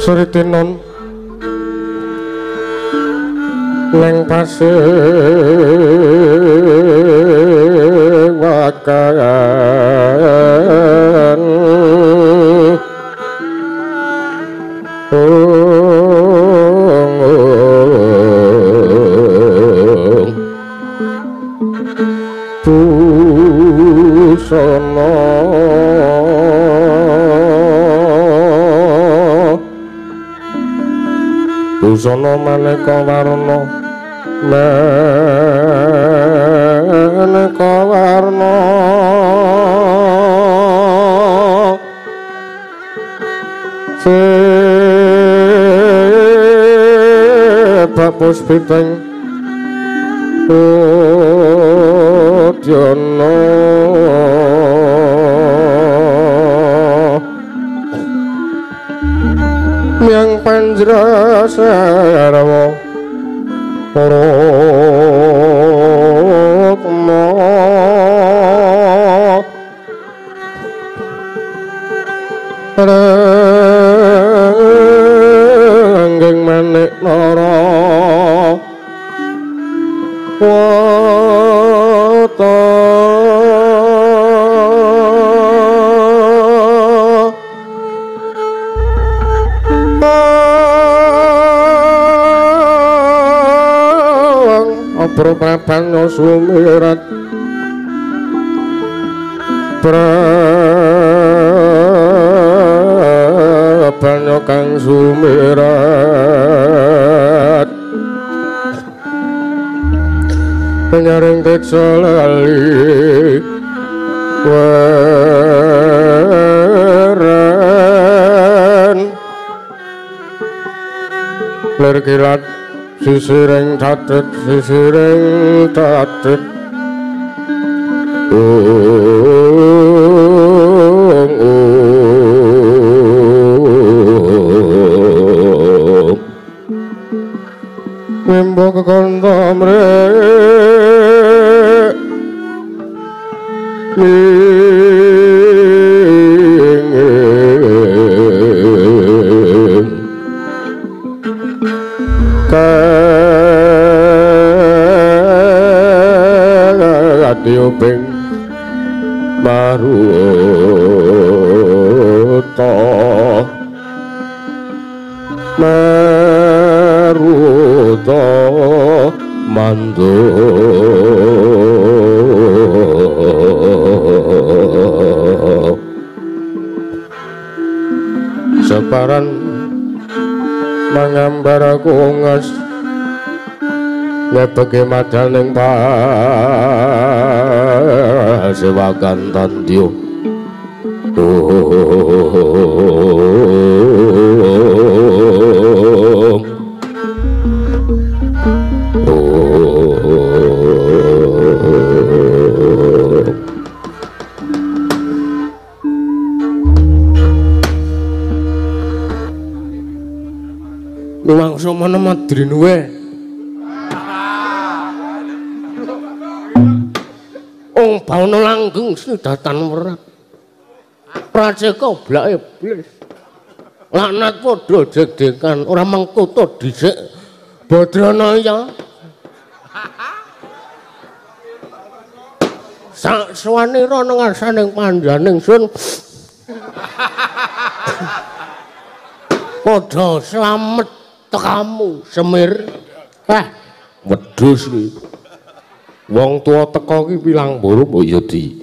Suritinon neng pasir wakan busana busana maneka warna maneka warna sebab puspiteng udyono yang panjra sarwa rokmo renggeng manik nara wata prapanyo sumirat prapanyo kang sumirat penyaring teksa lali weren lir kilat sisiring catet mimbo kekontom rek diuping maruta mandu separan mangambar aku ngas nyepeke madaning pasewakan tandyo langsung mana madrin we bauna langgeng sedatan werat prajeka blak iblis laknat padha jegdekan ora mengkuto dhisik Badranaya sak swanira nang ngarsaning panjaning sun padha slamet tekamu semir wedhus iki wong tuwa teka ki pilang mburu mbok ya di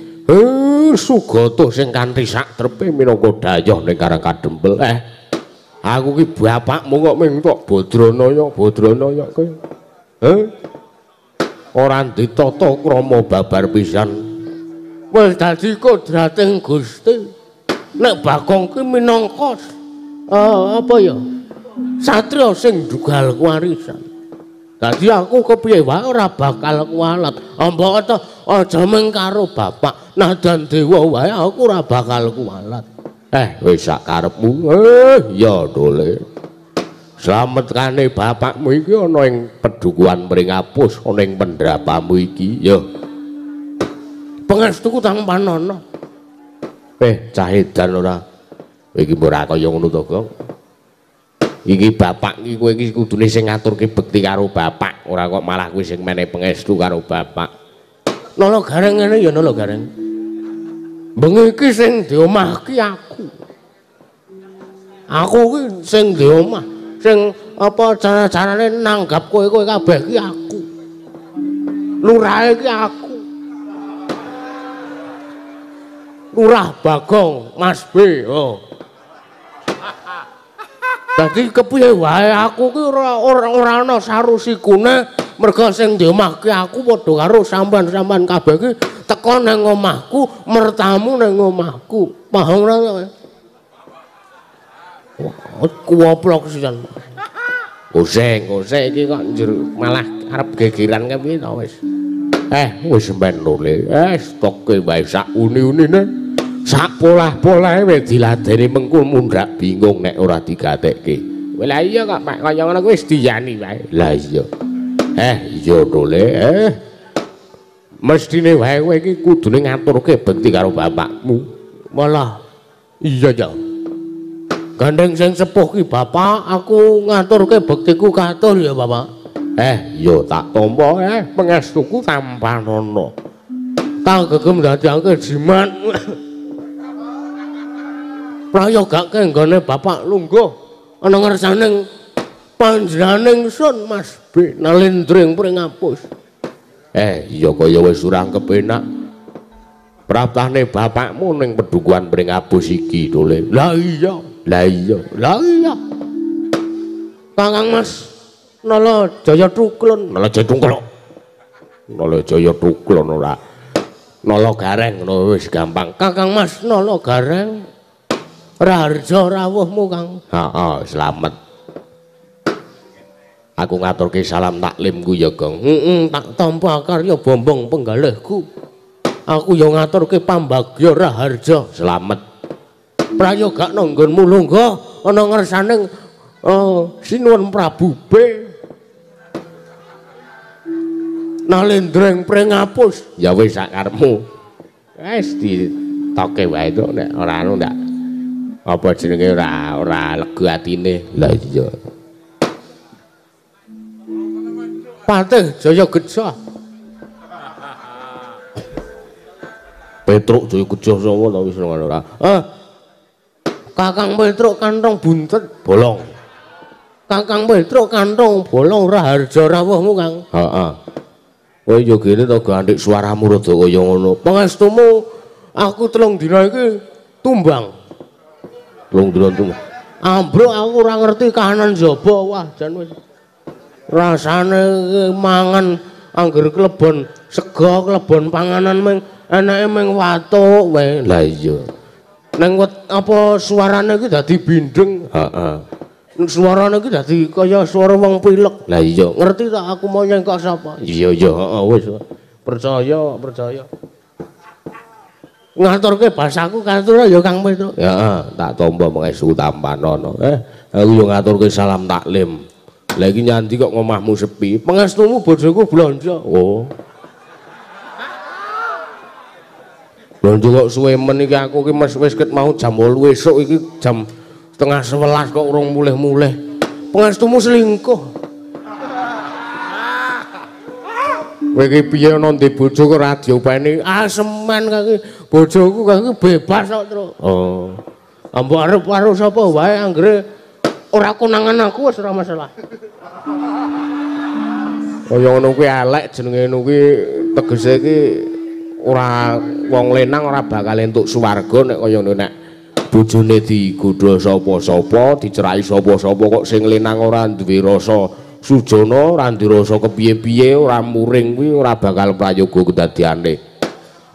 Sugata sing kanthi sak trepe minangka dayah ning Karang Kadempel aku ki bapakmu kok mintok Badranaya kowe ora ditata krama babar pisan wis dadi kodrating Gusti nek Bagong ki minangka apa ya satriya sing dugal warisan. Dadi aku kepiye wae ora bakal kualat. Mbok aja mung karo bapak, nadan dewa wae aku ora bakal kualat. Wis sak karepmu. Ya dole. Slametkane bapakmu iki ana ing Pedukuhan Pringapus, ana ing pendrapamu iki, ya. Pangestuku tang panono. Cah edan ora. Iki ora kaya ngono to, Gong. Iki bapak iki kowe iki kudune sing ngaturke bekti karo bapak, ora kok malah kowe sing menehi pangestu karo bapak. Nala Gareng ngene ya Nala Gareng. Bengi iki sing di omah ki aku. Aku ki sing di omah, sing apa carane nanggap kowe kabeh ki aku. Lurahe ki aku. Lurah Bagong Mas B. Oh. Dadi kepiye wae aku ki ora ana sarusikune merga sing di omah ki aku padha karo sampean-sampean kabeh ki teko nang omahku, mertamu nang omahku. Paham ora kowe? Wah, kuwoplok sisan. Goseng iki kok njur malah arep gegeran kepiye to wis. Wis ben lho. Stoke wae sak uni-unine. Sak polah-polahe wis diladeni mengko mundhak bingung nek ora digatekke. Lah iya kok Pak kaya ngono kuwi wis diyani wae. Lah iya. Iya to Le. Mestine wae kowe iki kudune ngaturke bekti karo bapakmu. Malah iya ya. Gandeng sing sepuh ki bapak, aku ngaturke bektiku katur ya bapak. Iya tak tampa pangestuku tampanono. Tak gegem dadekake jimat. Prayogake nggone bapak lungguh ana ngersaning panjenenganing sun Mas B nalendring pring ngapus. Iya kaya wis ora kepenak. Praptane bapakmu ning pedukuhan pring ngapus iki to Le. Lah iya. Kakang Mas Nala Jaya Tuklon, Nala Jaya Tuklon ora. Nala Gareng ngono wis gampang. Kakang Mas Nala Gareng. Raharja rawuhmu Kang. Slamet. Aku ngaturke salam taklimku ya Gong. Tak tampa karya bombong penggalihku. Aku ya ngaturke pambagya Raharja. Slamet. Prayogakna nggonmu lungguh ana ngersaning Sinuwun Prabu B. Nalendreng pring ngapus. Ya wis sak karepmu. Wis ditoke wae to nek ora anu ndak. Apa jenenge ora lega atine. Lah iya. Patih Jaya Gejah. Petruk Jaya Gejah sapa to wis ngono ora. Kakang Petruk kantong buntet bolong. Kakang Petruk kantong bolong Raharja rawuhmu Kang. Kowe yo kene to gandhik swaramu rada kaya ngono. Pangestumu aku 3 dina iki tumbang. Ambruk aku ora ngerti kahanan jaba wah jan wis rasane mangan angger klebon sega klebon panganan ming enake ming watuk wae. Lah iya nang apa suarane iki dadi bindeng. Suarane iki dadi kaya swara wong pilek. Lah iya ngerti tak aku mau nyengkok sapa. Iya wis percaya ngaturke basaku katur ya Kang Petruk. Ya, tak tampa pangestu tampanono. Aku yo ngaturke salam taklim. Lah iki nyandi kok ngomahmu sepi. Pangestumu bojoku blonjo. Oh. Blonjo kok suwe men iki aku ki wis ket mau jam 8 esuk iki jam setengah 11 kok urung mulih-mulih. Pangestumu selingkuh. Kowe iki piye ana ndek bojo kok ora diopeni? Semen kaki bojoku kaki bebas kok, Tru. Oh. Mbok arep karo sapa wae anggere ora konangan aku wis ora masalah. Kaya ngono kuwi elek jenenge ngono kuwi tegese iki ora wong lenang ora bakal entuk swarga nek kaya ngono nek bojone digodha sapa-sapa, dicerai sapa-sapa kok sing lenang ora duwe rasa sujana ora ndirasa kepiye-piye ora muring kuwi ora bakal prayoga kedadiane.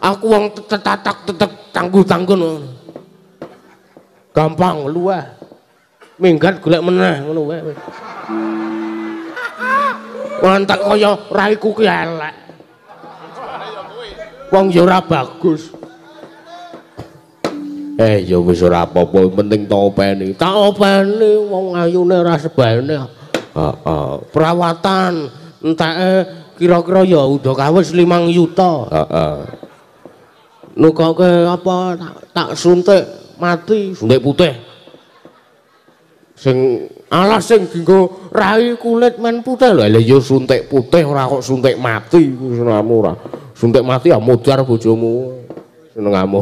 Aku wong tetatak tangguh-tanggun ngono. Gampang luweh. Minggat golek meneh ngono wae wis. Mantek kaya raiku ki elek. Wong ya ora bagus. Ya wis ora apa-apa, penting tak openi. Tak openi wong ayune ora sebene. Perawatan enteke kira-kira ya udakawis 5 yuta. Nukoke apa tak suntik mati, suntik putih. Sing Alas sing dienggo rai kulit men putih lho. Lah ya suntik putih ora kok suntik mati senengmu ora. Suntik mati ya mudar bojomu. Senengmu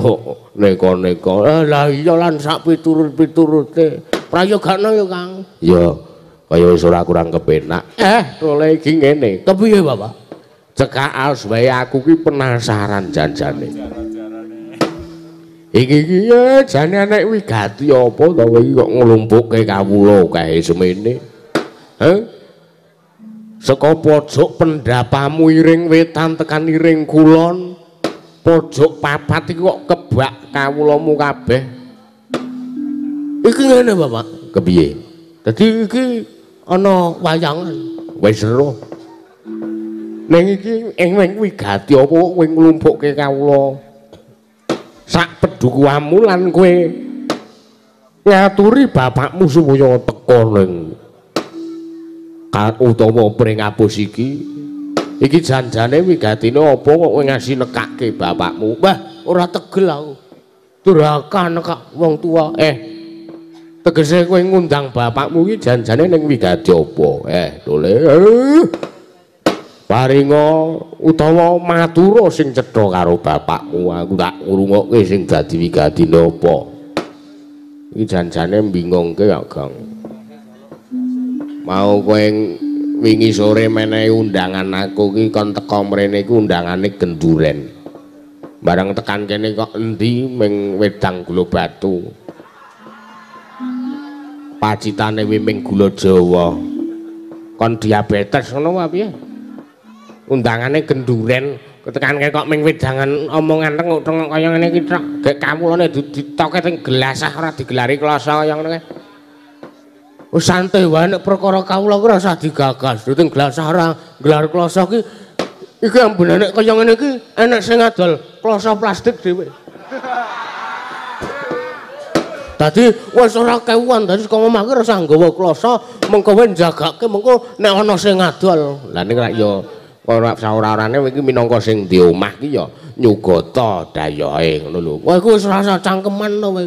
neka-neka. Lah iya lan sak piturut-piturute. Prayogane ya Kang. Ya kaya wis ora kurang kepenak. Oleh iki ngene. Kepiye Bapak? Cekak aos wae aku ki penasaran janjane. Iki ya jane anek wigati apa to kowe kok nglumpukke kawula kae semene. Saka pojok pendapamu iring wetan tekan iring kulon. Pojok papat iki kok kebak kawulamu kabeh. Iki ngene Bapak, kepiye? Dadi iki ana wayangan. Wis seru. Ning iki ing wigati apa kowe nglumpukke kawula? Sak pedukuanmu lan kowe ngaturi bapakmu supaya teka ning utawa pring abus iki. Iki janjane wigatine apa kok kowe ngasih nekake bapakmu? Mbah, ora tegel aku. Duraka nekak wong tua. Tegese kowe ngundang bapakmu iki janjane ning wigati apa? Dole. Paringa utawa matura sing cetha karo bapakmu, aku tak ngrungokke sing dadi wigatine apa. Iki janjane mbingungke ya, Gang. Mau kowe wingi sore menehi undangan aku ki kon teka mrene iku undangane genduren. Bareng tekan kene kok endi ming wedang gula batu. Pacitane wiming gula Jawa. Kon diabetes ngono apa piye? Undangane genduren ketekan kok ming wedangan omongan tengok-tengok kaya ngene iki tok gek kawulane ditoke teng gelasah ora digelari kloso kaya ngono kae. Wis santai wae nek perkara kawula ora usah digagas teng gelasah ora gelar kloso iki ambune nek kaya ngene iki enek sing ngadol kloso plastik dhewe. Dadi wis ora kewuan dadi saka omah ki ora usah nggawa kloso mengko wae njagake mengko nek ana sing ngadol. Lah ning rak ya ora saora-orane iki minangka sing di omah ki ya nyugata dayahe ngono lho. Kowe iku wis rasa cangkeman to kowe.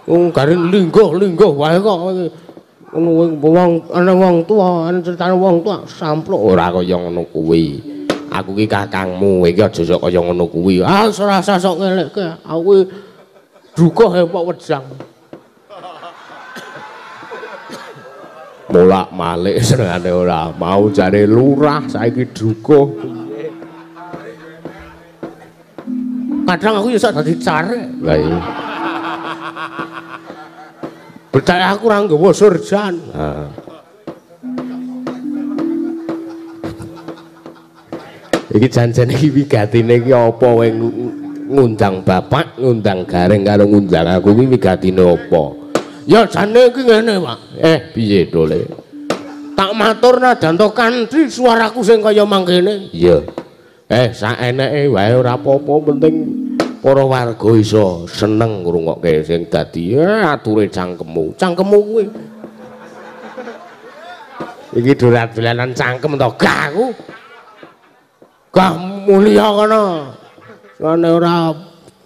Wong garing lingguh wae kok ngono wong ana wong tuwa, ana critane wong tuwa sampluk ora kaya ngono kuwi. Aku ki kakangmu, iki aja sok kaya ngono kuwi. Ah ora rasa sok ngelekke. Aku duka hepok wedang. Molak-malik senengane ora mau jare lurah saiki dukuh. Kadang aku ya sak dadi care. Lah iya. Percaya aku ora nggawa surjan. Iki janjane iki wigatine iki apa kowe ngundang bapak, ngundang gareng karo ngundang aku iki wigatine apa? Ya jane iki ngene, Pak. Piye Dole? Tak matur najan to kanthi suaraku sing kaya mangkene. Iya. Saeneke wae ora apa-apa penting para warga iso seneng ngrungokke sing dadi ature cangkemmu. Cangkemmu kuwi. Iki dolan-dolanan cangkem to, gah aku. Gah mulia kono. Soale ora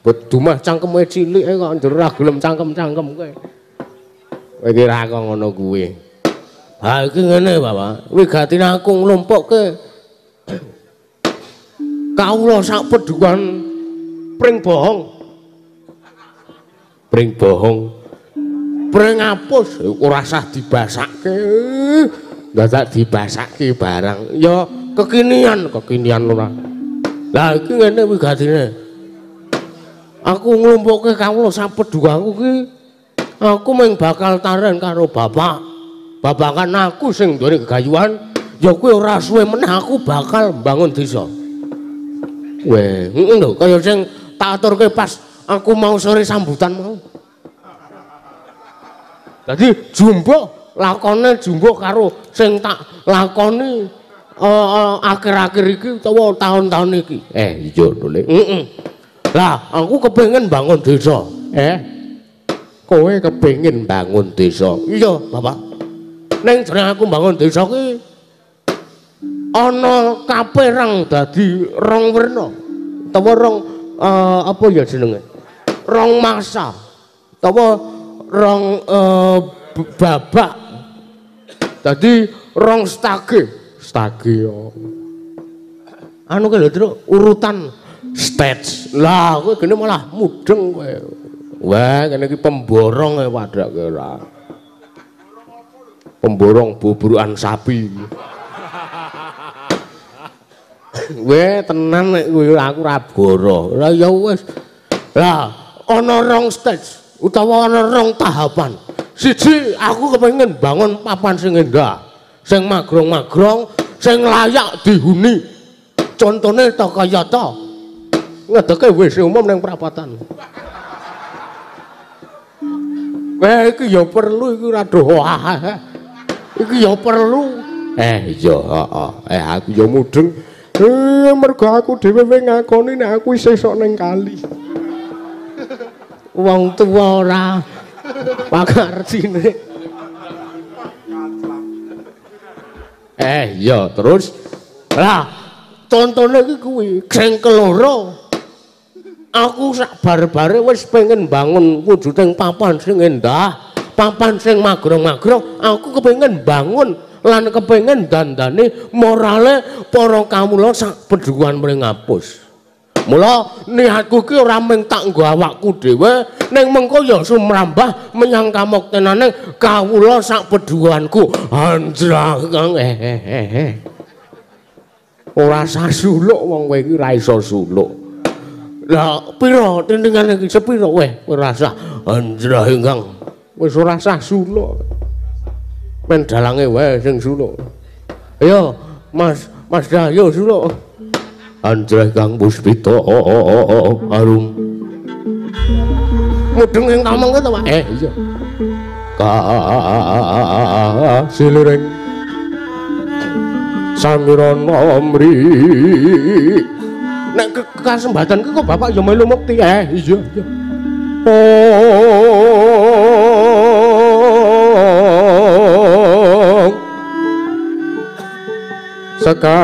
bedumah cangkeme cilik kok njero ora gelem cangkem-cangkem kowe. Iki ra kok ngono kuwi. Ha iki ngene, Bapak. Wigatine aku nglumpukke kawula sak pedukan pring bohong. Pring bohong. Pring apus ora usah dibasakke. Dadak dibasakke barang. Ya kekinian ora. Lah iki ngene wigatine. Aku nglumpukke kawula sak pedukanku ki aku mung bakal taren karo bapak. Babakan aku sing duwe gegayuhan, ya kuwi ora suwe meneh aku bakal mbangun desa. Weh, lho kaya sing tak aturke pas aku mau sore sambutan mau. Dadi jumbo lakone jumbo karo sing tak lakoni akhir-akhir iki utawa tahun-tahun iki. Iya Dole. Lah, aku kepengin bangun desa. Kowe kepengin bangun desa. Iya, Bapak. Ning jeneng aku bangun desa ki ana kapérang dadi rong werna. Utawa rong apa ya jenenge? Rong masa. Utawa rong babak. Dadi rong stage yo. Anu ki lho Truk, urutan stage. Lah kowe gene malah mudeng kowe. Wah, kene iki pemborong e padake ora. Pemborong buburukan sapi. Weh tenan nek kowe aku ra boro. Lah ya wis. Lah ana rong stage utawa ana rong tahapan. Siji aku kepengin bangun papan sing endah, sing magrong-magrong, sing layak dihuni. Contone ta kaya ta. Ngedeke WC umum ning perapatan. Weh iki ya perlu iki rada wah. Iki ya perlu. Iya, heeh. Aku ya mudeng. Mergo aku dhewe ngakoni nek aku isih sok ning kali. Wong tuwa ora pakartine. Iya, terus lah contone iki kuwi sing keloro. Aku sak bare-bare wis pengen bangun wujuding papan sing endah, papan sing magrong-magrong. Aku kepengin bangun lan kepengin dandane morale para kawula sak pedhuan mring ngapus. Mula niatku ki ora mung tak nggo awakku dhewe, ning mengko ya sumrambah menyang kamuktenaning kawula sak pedhuanku. Anjrang ora sasuluk wong kowe iki ora iso suluk. Lah pira tindingan iki sepira weh ora sah. Anjrah ingkang wis ora sah suluk. Men dalange wae sing suluk. Ayo Mas Dayo suluk. Anjrah Kang Puspita arum. Mudeng ing kameng to, Pak? Iya. Ka siliring samirana mri. Nek kesempatan kok Bapak ya melu mukti. Iya. Sekar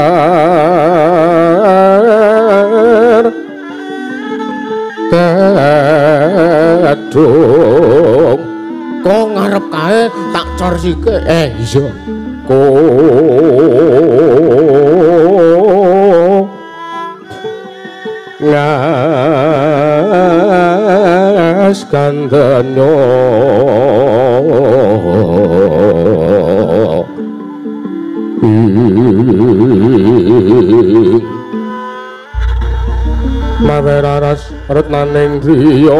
kadung kok ngarep kae tak cor sike iya ngas kandanya maweraras retnaning driya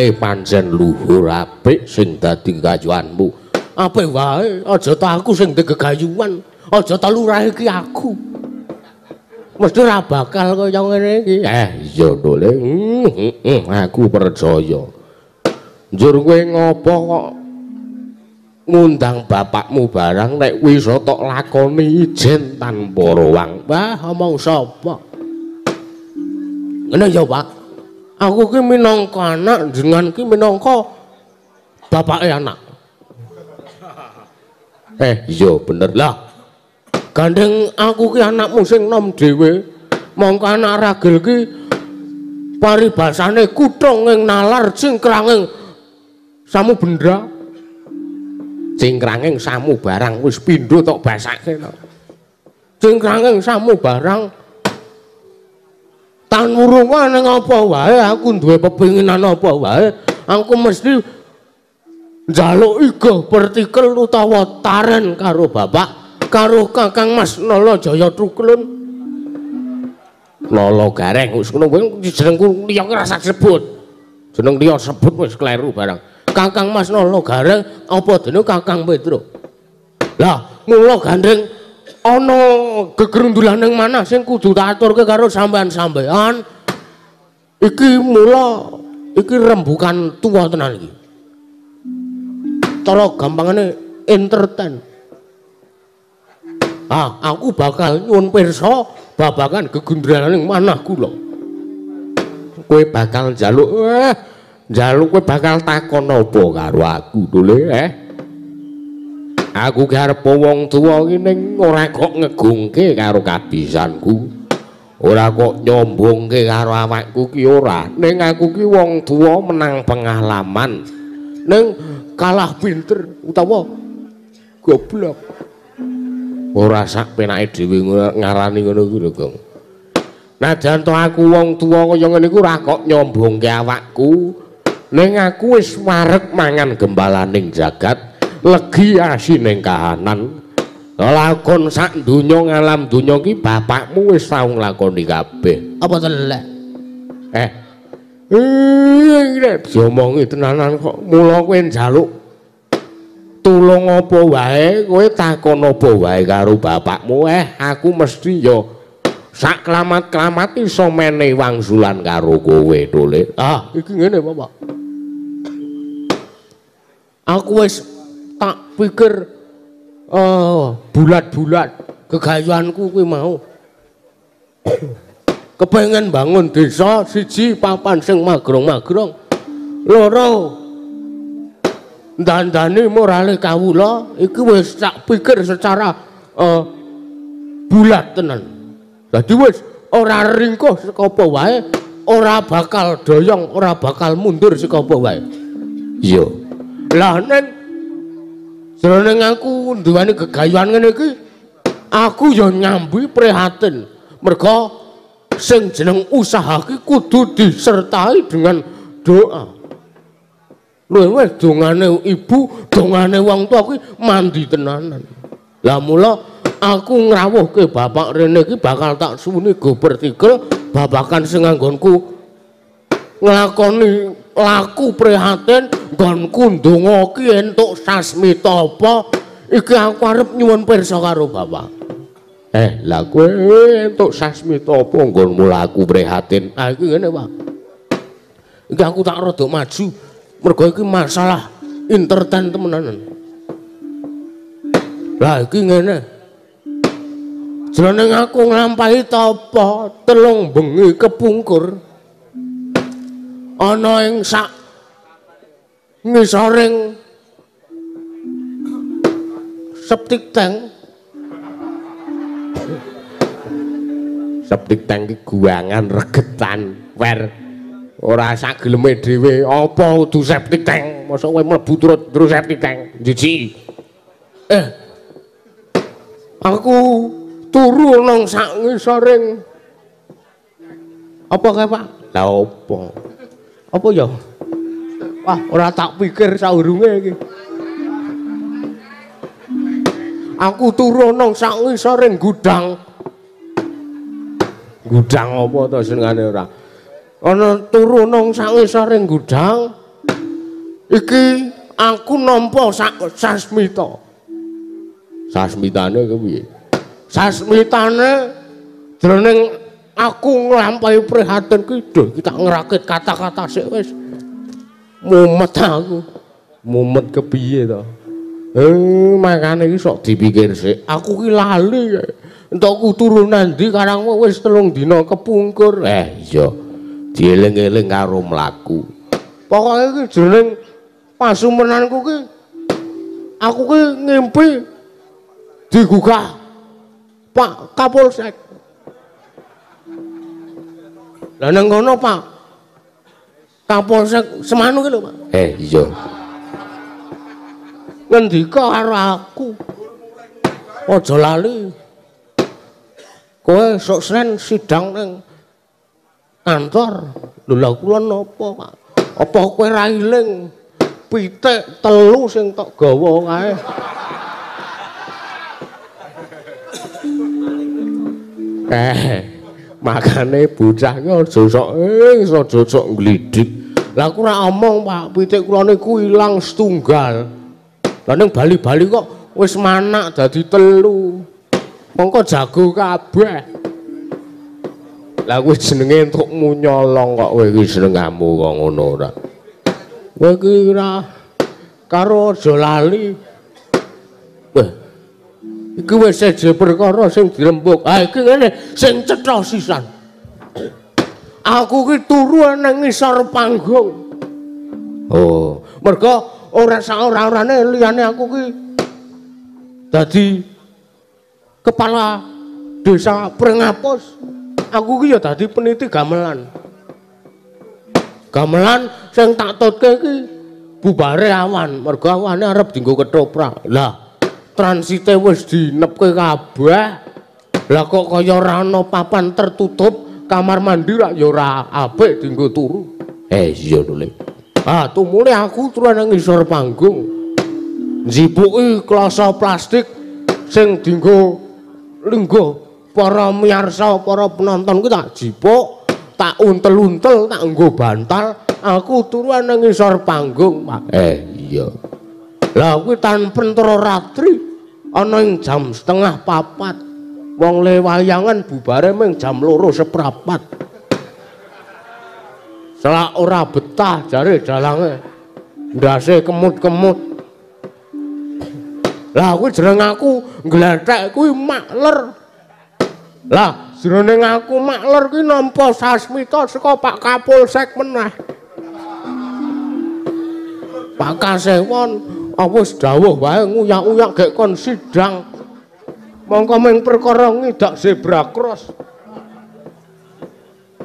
pancen luhur apik sing dadi gayuanmu. Apik wae, aja ta aku sing gegayuhan, aja ta lurahe ki aku. Mesti ora bakal kaya ngene iki. Iya dole. Aku percaya. Njur kowe ngopo kok ngundang bapakmu barang nek wis tok lakoni ijen tanpa ruang. Wah, omong sapa? Ngene ya, Pak. Aku ki minangka anak, jenengan ki minangka bapake anak. Iya bener lah. Gandeng aku ki anakmu sing nom dhewe. Mongko anak ragil ki paribasane kuthung ing nalar cingkranging samu bendra. Cingkranging samu barang wis pindho tok basake to. Cingkranging samu barang tan wurungan ning apa wae aku duwe pepinginan apa wae aku mesti njaluk iga partikel utawa taren karo bapak karo Kakang Mas Nala Jaya Truklun Nala Gareng wis ngono kuwi jenengku liya ora sak sebut jeneng liya sebut wis kleru barang Kakang Mas Nala Gareng apa dene Kakang Petruk lah mula gandeng ana gegerundulan ning manah sing kudu tak aturke karo sampean-sampean iki mula Iki rembukan tua tenan iki. Cara gampangane entertain. Aku bakal nyuwun pirsa babagan gegundraning manahku lho. Kowe bakal njaluk kowe bakal takon apa karo aku to le Aku ki arep wong tuwa iki ning ora kok ngegungke karo kabisanku. Ora kok nyombongke karo awakku ki ora. Ning aku ki wong tuwa menang pengalaman. Ning kalah pinter utawa goblok. Ora sak penake dhewe ngarani ngono kuwi lho, Gong. Najan to aku wong tuwa kaya ngene iku ora kok nyombongke awakku. Ning aku wis wareg mangan gembalaning jagat. Legi asining kahanan lakon sak donya ngalam donya ki bapakmu wis tau nglakoni kabeh apa telek diomongi tenanan kok mula kowe njaluk tulung apa wae kowe takon apa wae karo bapakmu aku mesti yo sak klamat-klamat iso menehi wangsulan karo kowe to le iki ngene Bapak aku wis tak pikir bulat-bulat gegayuanku kuwi mau kepengen bangun desa siji papan sing magrong-magrong loro dandane morale kawula iki wis tak pikir secara bulat tenan dadi wis ora ringkuh saka apa wae ora bakal doyong ora bakal mundur saka apa wae iya lah nen jroning aku duweni gegayuhan ngene iki aku ya nyambi prihatin merga sing jeneng usaha ki kudu disertai dengan doa lho wis dongane ibu dongane wong tuwa kuwi mandi tenanan lah mula aku ngrawuhke bapak rene iki bakal tak suwuni go bertikel babakan sing anggonku nglakoni laku prihatin nggonku ndonga ki entuk sasmita apa iki aku arep nyuwun pirsa karo bapak lah kowe entuk sasmita apa nggonmu laku prihatin iki ngene Pak iki aku tak rada maju mergo iki masalah entertain temenan lah iki ngene jroning aku nglampahi tapa telung bengi kepungkur ana ing sak ngisoring septic tank ki guangan regetan wer ora sak geleme dhewe apa kudu septic tank mosok kowe mlebu terus septic tank jiji aku turu nang sak ngisoring apa kae Pak lha apa ya wah ora tak pikir saurunge iki aku turu nang sak ngisoring gudang apa to senengane ora ana turu nang sak ngisoring gudang iki aku nampa sak sasmitane kuwi sasmitane jroning aku nglampahi prihatin ki lho kita ngerakit kata-kata sik wis mumet aku mumet kepiye to makane iki sok dipikir sik aku ki lali entuk turunan ndi karang wis 3 dina kepungkur iya dieling-eling karo mlaku pokoke iki jroning pasumenanku ki aku ki ngimpi digugah Pak Kapolsek lah nang kono Pak Kapolsek semanu ki lho Pak iya ngendika karo aku aja lali kowe sok Senin sidang ning kantor lho lha kula napa Pak apa kowe ra iling pitik 3 sing tok gawa kae makane bocah ki aja sok nglidik. Lah aku ora omong Pak, pitik kula niku ilang setunggal. Lah ning bali-bali kok wis manak dadi 3. Mongko jago kabeh. Lah kuwi jenenge entukmu nyolong kok kowe iki senengamu kok ngono ora. Kowe iki ora karo aja lali. Wah. Iki wis seje perkara sing dirembuk. Ha iki ngene sing cetha sisan. Aku ki turu nang ngisor panggung. Oh, mergo ora ora-orane liyane aku ki dadi kepala desa Prengapus. Aku ki ya dadi peniti gamelan. Gamelan sing tak tutke iki bubare awan, mergo awane arep dienggo ketoprak. Lah, transite wis dinepke kabeh. Lah kok kaya ora ana papan tertutup, kamar mandi rak ya ora apik dienggo turu. Iya lho, Le. Ah, tumule aku turu nang ngisor panggung. Njipuki klasa plastik sing dienggo linggo para miyarsa, para penonton ku tak jipuk, tak untel-untel, tak nggo bantal, aku turu nang ngisor panggung. Iya. Lah kuwi tanpen tara ratri ana ing jam 3:30. Wong le wayangan bubare mung jam 2:15. Selak ora betah jare dalange. Ndase kemut-kemut. Lah kuwi jeneng aku ngglethek kuwi makler. Lah, jroning aku makler ki nampa sasmita saka Pak Kapolsek meneh. Pak Kasewon wis dawuh wae nguyak-uyak gek kon sidang. Mongko ming perkara ngidak zebra cross.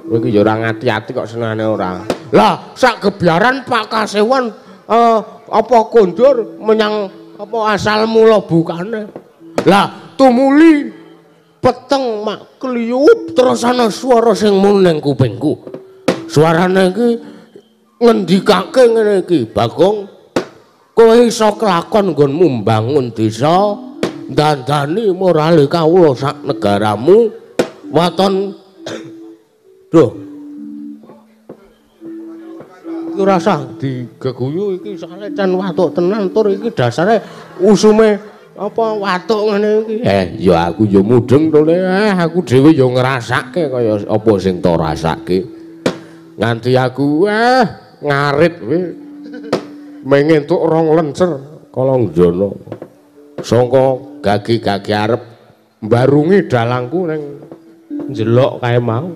Kowe iki ya ora ngati-ati kok senengane ora. Lah, sak gebyaran Pak Kasewon apa kondur menyang apa asal mula bukane. Lah, tumuli peteng mak kliup terus ana swara sing mung ning kupingku. Suarane iki ngendikake ngene iki, Bagong, kowe iso kelakon nggonmu mbangun desa, dandani morale kawula sak negaramu, waton Duh. Iki ora usah digeguyu iki salecen watuk tenan tur iki dasare usume apa watuk ngene iki. Ya aku ya mudeng to Le. Aku dhewe ya ngrasake kaya apa sing tak rasake. Nganti aku ngarit kowe. Mengentuk rong lencer Kalongjana. Sangka gagi-gagi arep mbarungi dalangku ning njelok kae mau.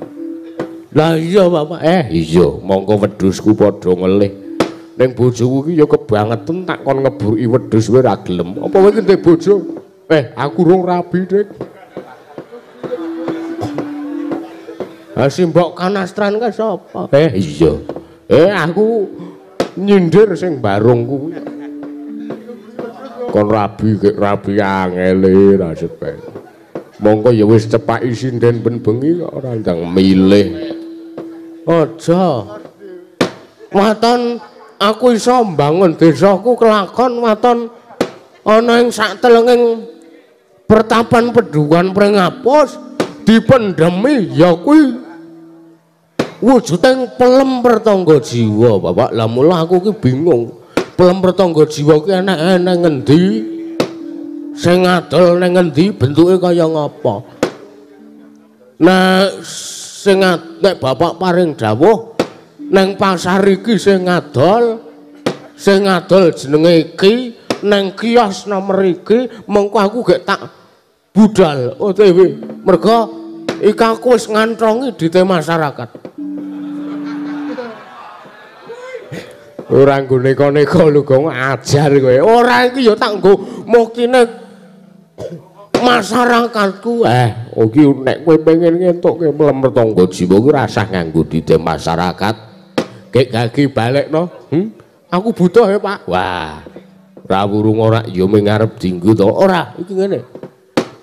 Lah iya Bapak. Iya, mongko wedhusku padha ngelih. Ning bojoku iki ya kebangetan tak kon ngeburuki wedhus kowe ora gelem. Apa kowe iki ndek bojo? Aku rung rabi, Dik. Ha simbok kanastran ka sapa? Iya. Aku nyindir sing barung kuwi. Kon rabi kek rabi angele ra sepen. Mongko ya wis cepaki sinden ben bengi kok ora ndang milih. Aja. Waton aku iso mbangun desaku kelakon waton ana ing saktelenging pertapan Pedukuhan Prengapus dipendhemi ya kuwi wujuding pelem pertangga jiwa, Bapak. Lah mula aku ki bingung. Pelem pertangga jiwa ki enake nang ngendi? Sing adol nang ngendi? Bentuke kaya ngapa? Nah, sing nek Bapak paring dawuh nang pasar iki sing adol jenenge iki nang kios nomor iki mengko aku gek tak budal OTW mergo iki aku wis ngantrongi dite masyarakat. Ora nggo neko-neko lho kok ajar kowe. Ora iki ya tak nggo mukine masyarakatku. Iki nek kowe pengen ngentukke pelem pertangga jiwa kuwi rasah nganggo dite masyarakat. Kek gagi balekno. Aku butuh ya, Pak. Wah. Ora wurung ora ya ming arep dienggo to. Ora, iki ngene.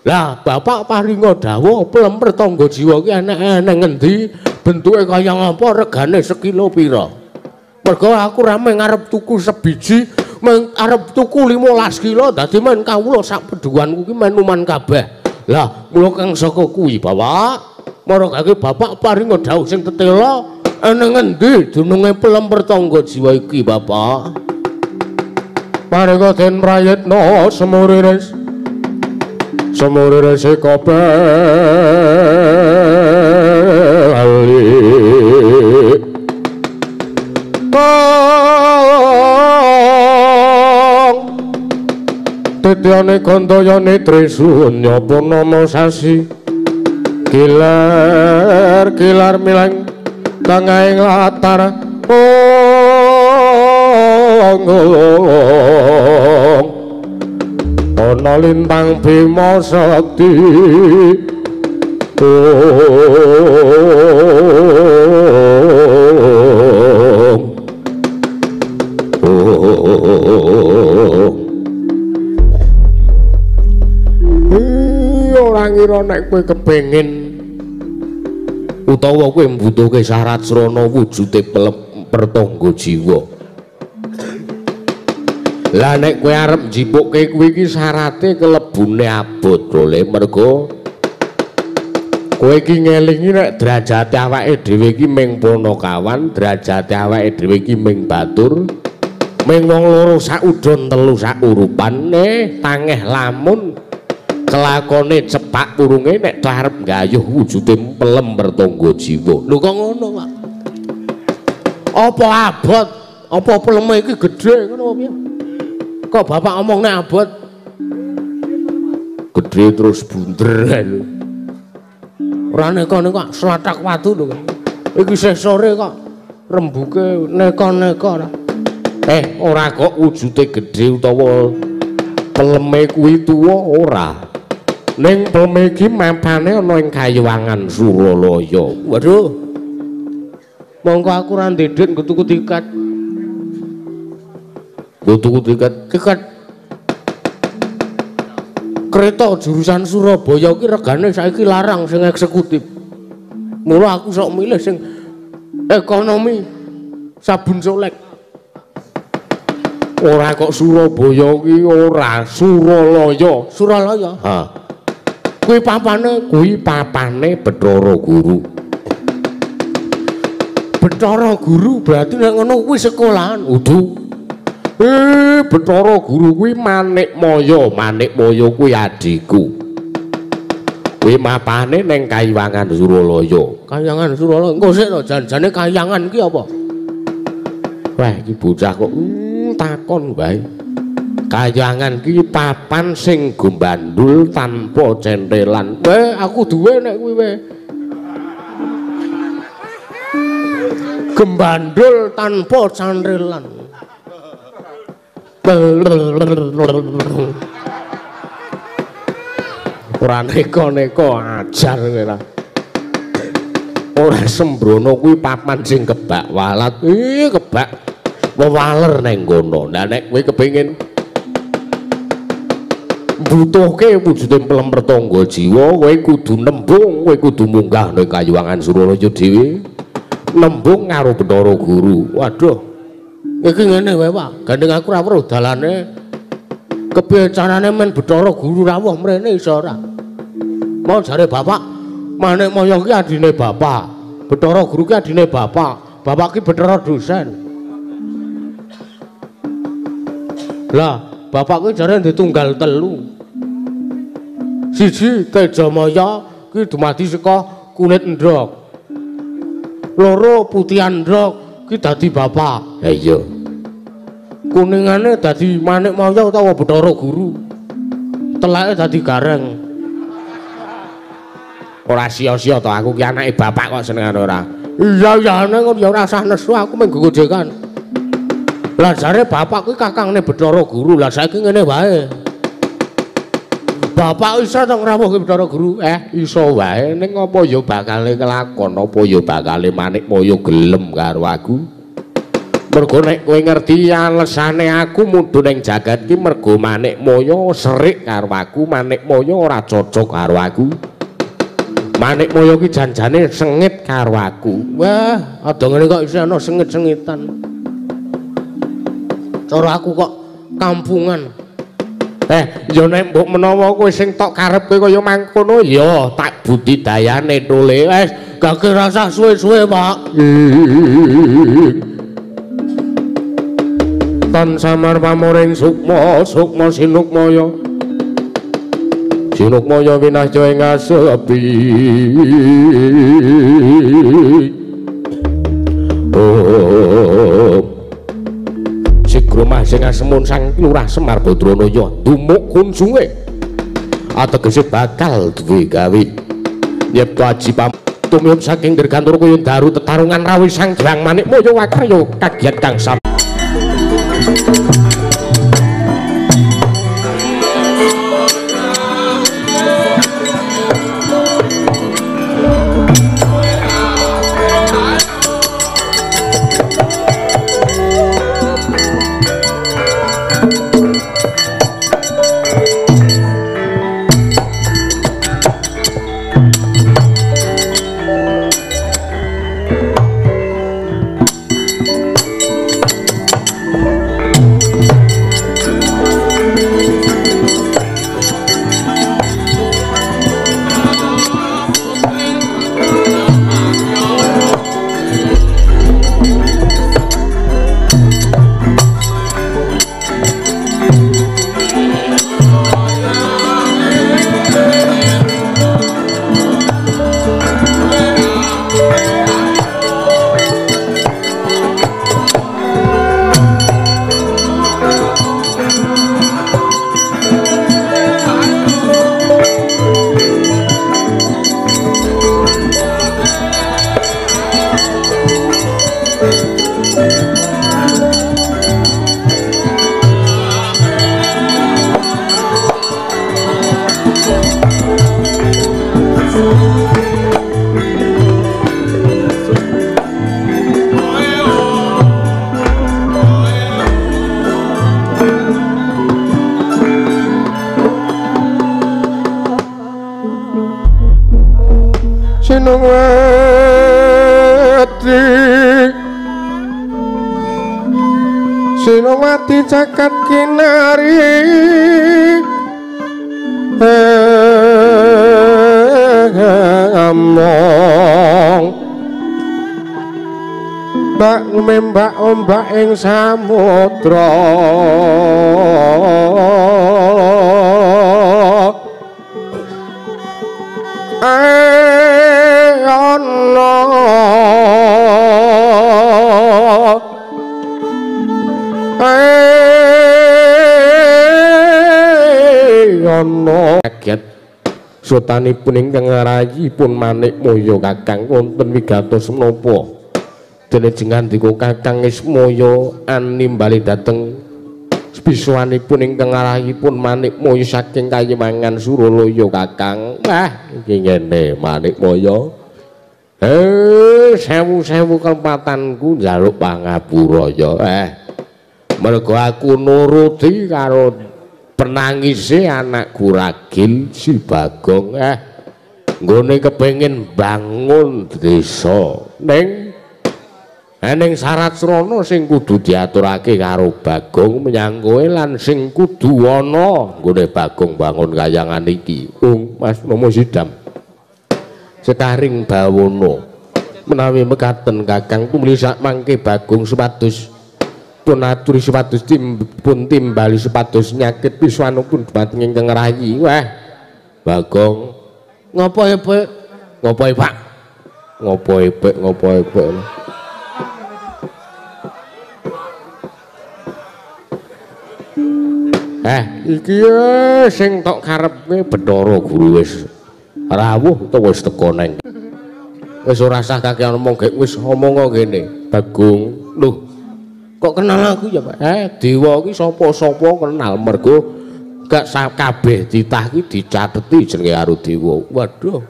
Lah, Bapak paringa dawuh pelem pertangga jiwa ki enake nang ngendi? Bentuke kaya ngapa? Regane sekilo pira? Mergo aku rame ngarep tuku sebiji, arep tuku 15 kilo, dadi men kawula sak peduanku ki menuman kabeh. Lah, mula kang saka kuwi, Bapak, marang Bapak paringa dawuh sing tetela, nang ngendi dununge pelem pertangga jiwa iki, Bapak? Paringa den prayitna semurires kabeh Tetyane gandayane Trisunya Purnama sasi kilar milang tangaing latar ana lintang Bima Sakti ora ngira nek kowe kepengin utawa kowe mbutuhke syarat srana wujude pertangga jiwa. Lah nek kowe arep njipukke kuwi iki syarate kelebune abot oleh mergo kowe iki ngelingi nek derajate awake dhewe iki ming Punakawan, derajate awake dhewe iki ming batur, ming wong loro sak udon telu sak urupane tangeh lamun kelakone cepak purunge nek arep nggayuh wujude pelem pertangga jiwa. Lho kok ngono, Pak? Apa abot? Apa peleme iki gedhe ngono piye? Kok bapak omong nek abot gedhe terus bunder lho. Ora neka-neka kok slathak watu lho. Iki isih sore kok rembuke neka-neka. Ora kok wujude gedhe utawa peleme kuwi tuwa ora. Ning peleme iki mampane ana ing Kayuwangan Suralaya. Waduh. Monggo aku ra ndedhet nggo tuku tiket. Tiket kereta jurusan Surabaya ki regane saiki larang sing eksekutif. Mula aku sok milih sing ekonomi sabun solek. Ora kok Surabaya ki ora, Suralaya. Ha. Kuwi papane Bathara Guru. Bathara Guru berarti nek ngono kuwi sekolahan. Udu. Bathara Guru kuwi Manikmaya kuwi adikku. Kuwi mapane ning Kayuwangan Suralaya. Kayuwangan Suralaya. Engko sik to janjane Kayuwangan ki apa? Wah, iki bocah kok takon wae. Kayuwangan ki papan sing gombandul tanpa centelan. Aku duwe nek kuwi wae. Gembandul tanpa centelan. Ora neka-neka ajar kowe. Ora sembrono kuwi papan sing kebak walat. Kebak wewaler ning kono. Lah nek kowe kepengin butuhke wujude pelem pertangga jiwa, kowe kudu nembung, kowe kudu munggah ning Kayuwangan Suralaya dhewe. Nembung karo Bathara Guru. Waduh. Iki ngene wae, Pak. Gandeng aku ra weruh dalane. Kepiye carane men Bathara Guru rawuh mrene iso ora? Mau jare bapak, Manikmaya ki adine bapak. Bathara Guru ki adine bapak. Bapak ki Bathara dosen. Lah, bapak ki jare ditunggal telu. Siji Tejamaya ki dumadi saka kulit endhog. Loro Putihan Ndok ki dadi bapak. Ha iya. Kuningane dadi Manikmaya utawa Bathara Guru. Telake dadi Gareng. Ora sia-sia to aku ki anake bapak kok senengan ora. Iya nek ya ora usah nesu aku mung gojekan. Lah jare bapak kuwi kakangne Bathara Guru. Lah saiki ngene wae. Bapak iso to ngrawuhke Bathara Guru? Iso wae ning apa ya bakale kelakon, apa ya bakale Manikmaya gelem karo aku. Mergo nek kowe ngerti alesane aku mudhun ning jagat iki mergo Manikmaya serik karo aku, Manikmaya ora cocok karo aku. Manikmaya ki janjane sengit karo aku. Wah, ada ngene kok isih ana sengit-sengitan. Cara aku kok kampungan. Ya nek mbok menawa kowe sing tok karepke kaya mangkono ya tak budidayane tole. Wis gak rasa suwe-suwe, Pak. Tan samar pamoring sukma, sukma sinukmaya. Sinukmaya winahya ing asepi. Oh Brahma sing asemun sang Lurah Semar Badranaya dumuk kunjunge ategese bakal duwe gawe nyipta aji tumiyup saking dirgantara kaya daru tetarungan rawi sang Hyang Manikmaya wakarya kagiat kang sam Sinowati caket kinari among bak membak ombak ing samudra ana kaget sotanipun ingkang rayipun Manikmaya Kakang wonten wigatos menapa dene jengandika Kakang Ismaya animbali dhateng biswanipun ingkang rayipun Manikmaya saking Kayewangan Suralaya Kakang. Wah iki ngene Manikmaya sewu-sewu kempatanku njaluk pangapura ya mergo aku nuruti karo penangise anakku ragil si Bagong nggone kepengin bangun desa ning syarat srana sing kudu diaturake karo Bagong menyang kowe lan sing kudu ana nggone Bagong bangun kayangan iki Mas Nomo Sidam sekaring bawana menawi mekaten Kakang tumuli sak mangke Bagong supados pun aturi supados pun timbali supados nyakit piswanipun dhumateng ingkang rayi. Wah Bagong ngopo Pak ngopo epek iki sing tok karepe Bathara Guru wis rawuh utawa wis teko neng wis ora usah kakek ngomong gek wis omong kene Bagong lho kok kenal aku ya Pak dewa iki sapa-sapa kenal mergo gak kabeh titah iki dicateti jenenge karo dewa. Waduh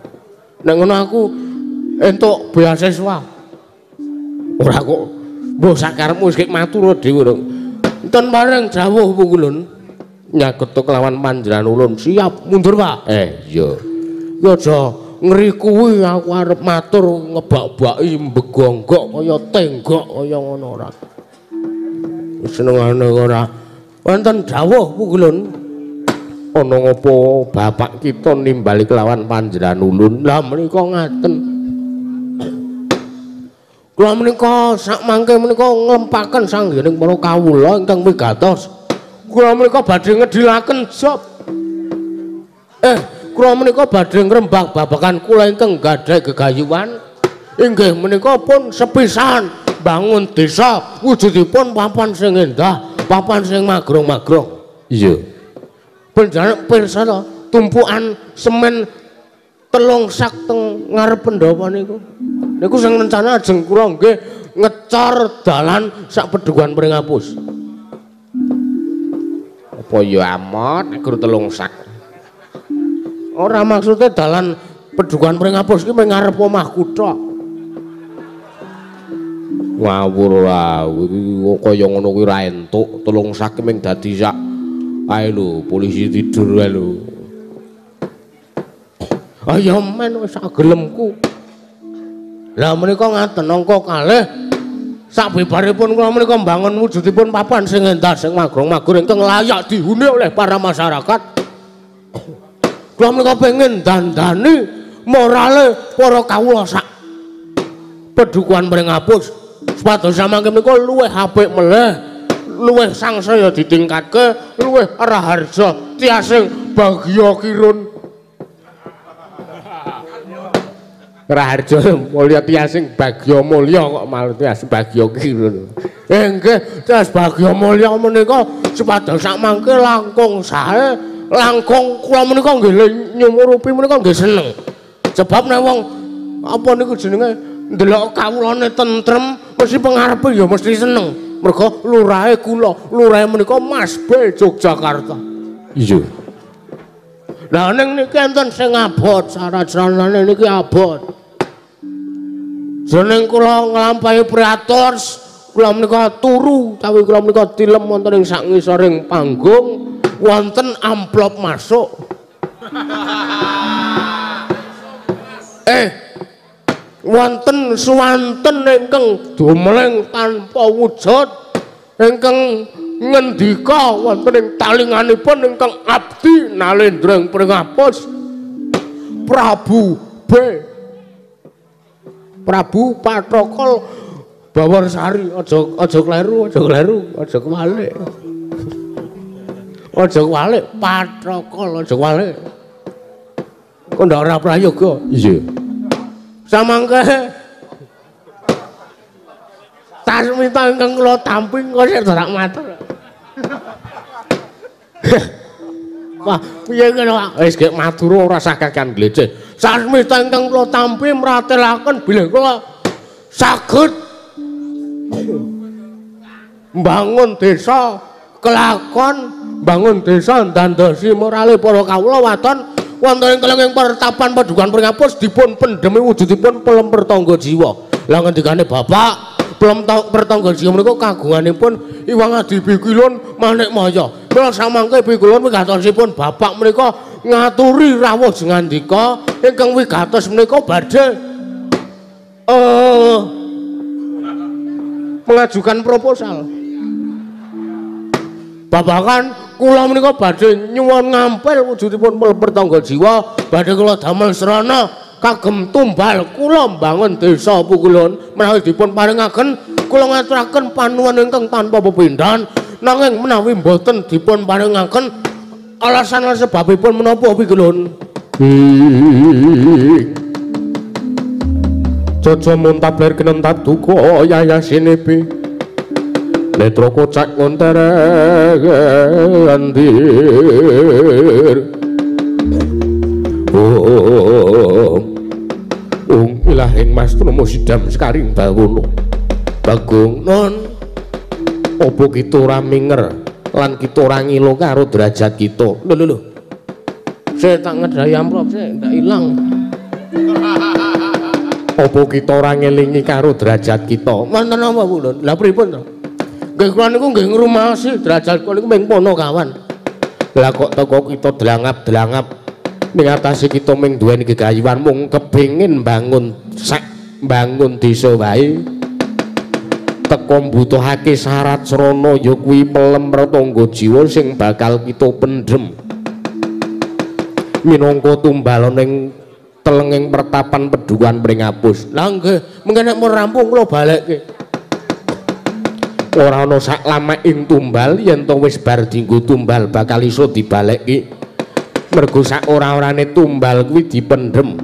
nek ngono aku entuk beasiswa ora kok mbok sakarepmu wis kek matur dewa enten bareng jawuh pungkulun nyakut kelawan panjenengan ulun siap mundur Pak iya ya aja ngeri kuwi aku arep matur ngebak-baki mbegonggok kaya tenggok kaya ngono ora senengane ora wonten dawuh pungkulun ana ngapa bapak kita nimbali kelawan panjenengan ulun lah menika ngaten kula menika sak mangke menika nglempaken sanggening para kawula ingkang wigatos kula menika badhe ngedilaken job kula menika badhe ngrembak babakan kula ingkang gadhah gegayuhan inggih menika pun sepisan bangun desa wujudipun papan sing endah papan sing magrong-magrong. Iya. Panjenengan pirsa to, tumpukan semen 3 sak teng ngarep pendopo niku. Niku sing rencana ajeng kula nggih ngecor dalan sak Pedukuhan Pringapus. Apa ya amat nek 3 sak. Ora maksudnya dalan Pedukuhan Pringapus ki ngarep omahku tok. Ngawur kaya ngono kuwi ra entuk 3 sak ming dadi sak ae lho polisi tidur ae lho. Ayo men wis sak gelemku. Lah menika ngaten angka kalih sak bibaripun kula menika mbangun wujudipun papan sing endah sing magrong-magur ingkang layak dihuni oleh para masyarakat. Kula menika pengin dandani morale para kawula sak Pedukuhan Pringapus. Supados samangke menika luwih apik meleh, luwih sangsaya ditingkatke, luwih raharja tiasing Bagya Kirun. Raharja mulya tiasing Bagya Mulya kok malah tias Bagya Kirun. Nggih, tias Bagya Mulya menika supados samangke langkung sae, langkung kula menika nggih nyumurupi menika nggih seneng. Sebab nek wong apa niku jenenge ndelok kawulane tentrem mesti pengarepe ya mesti seneng. Mergo lurahe kula, lurahe menika Mas B Yogyakarta. Iya. Lah ning niki enten sing abot, syarat-syaratane niki abot. Jeneng kula nglampahi priatos, kula menika turu, tapi kula menika tilem wonten ing sak ngisoring panggung wonten amplop masuk. Wonten suwanten ingkang dumeleng tanpa wujud ingkang ngendika wonten ing talinganipun ingkang abdi Nalendreng Pringapus Prabu B. Prabu Patrokol Bawarsari. Aja kleru, aja kewalik. Aja kewalik Patrokol, aja kewalik. Kok ndak ora prayoga? Iya. Samangke tasmita ingkang kula tamping kok sik darak matur. Wah, piye kene Pak? Wis gek matur ora usah kakean gleceh. Tasmita ingkang kula tampi mratelaken bilih kula saged mbangun desa kelakon, bangun desa ndandosi morale para kawula waton wonten ing kelenging pertapan Pedukuhan Pringapus dipun pendhemi wujudipun pelem pertangga jiwa. Lah ngendikane Bapak, pelem pertangga jiwa menika kagunganipun Iwang Adi Pikulun Manikmaya. Kula samangke Pikulun wigatosipun Bapak menika ngaturi rawuh ngandika ingkang wigatos menika badhe mengajukan proposal. Babakan kula menika badhe nyuwun ngampil wujudipun pertangga jiwa badhe kula damel srana kagem tumbal kula mbangun desa Pukulun menawi dipun paringaken kula ngaturaken panuwun ingkang tanpa pepindhan nanging menawi mboten dipun paringaken alasan sebabipun menapa Pikulun? Jojo muntabler kinentat duka yayasinepi Netro kocak ngonterandir ilahing mas tunomo sidam sekaring bawono Bagong non opo kita ora minger lan kita ora ngilo karo derajat kita lho saya tak ngedai amplop saya ndak ilang opo kita ora ngelingi karo derajat kita wonten apa Bu? Lah pripun to? Nggih kula niku nggih ngrumasi derajat kula niku ming pono kawan. Lah kok teko kita delangap-delangap ning atase kita ming duweni gegayuhan mung kepengin bangun desa wae. Teko mbutuhake syarat srana ya kuwi pelem pertangga jiwa sing bakal kita pendhem. Minangka tumbalon ning telenging pertapan Pedukuhan Pringapus. Lah nggih, mengke nek mun rampung kula balekke. Ora ana sak lameking tumbal yen to wis bar dienggo tumbal bakal iso dibalekke. Mergo sak ora-orane tumbal kuwi dipendhem.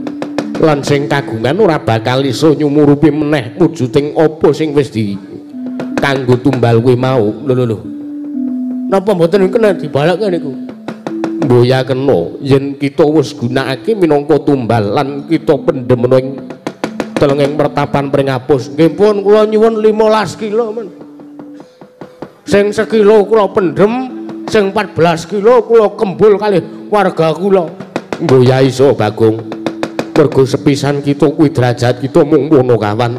Lan sing kagungan ora bakal iso nyumurupi meneh wujuding apa sing wis di kanggo tumbal kuwi mau. Lho. Napa mboten kena dibalake niku? Mboya kena yen kita wis gunakake minangka tumbal lan kita pendhem ing telenging pertapan pringapus. Nggih pun kula nyuwun 15 kilo men. Sing sekilo kula pendhem, sing 14 kilo kula kembul kalih warga kula. Mboya iso Bagong. Mergo sepisan kita kuwi derajat kita mung ngono kawan.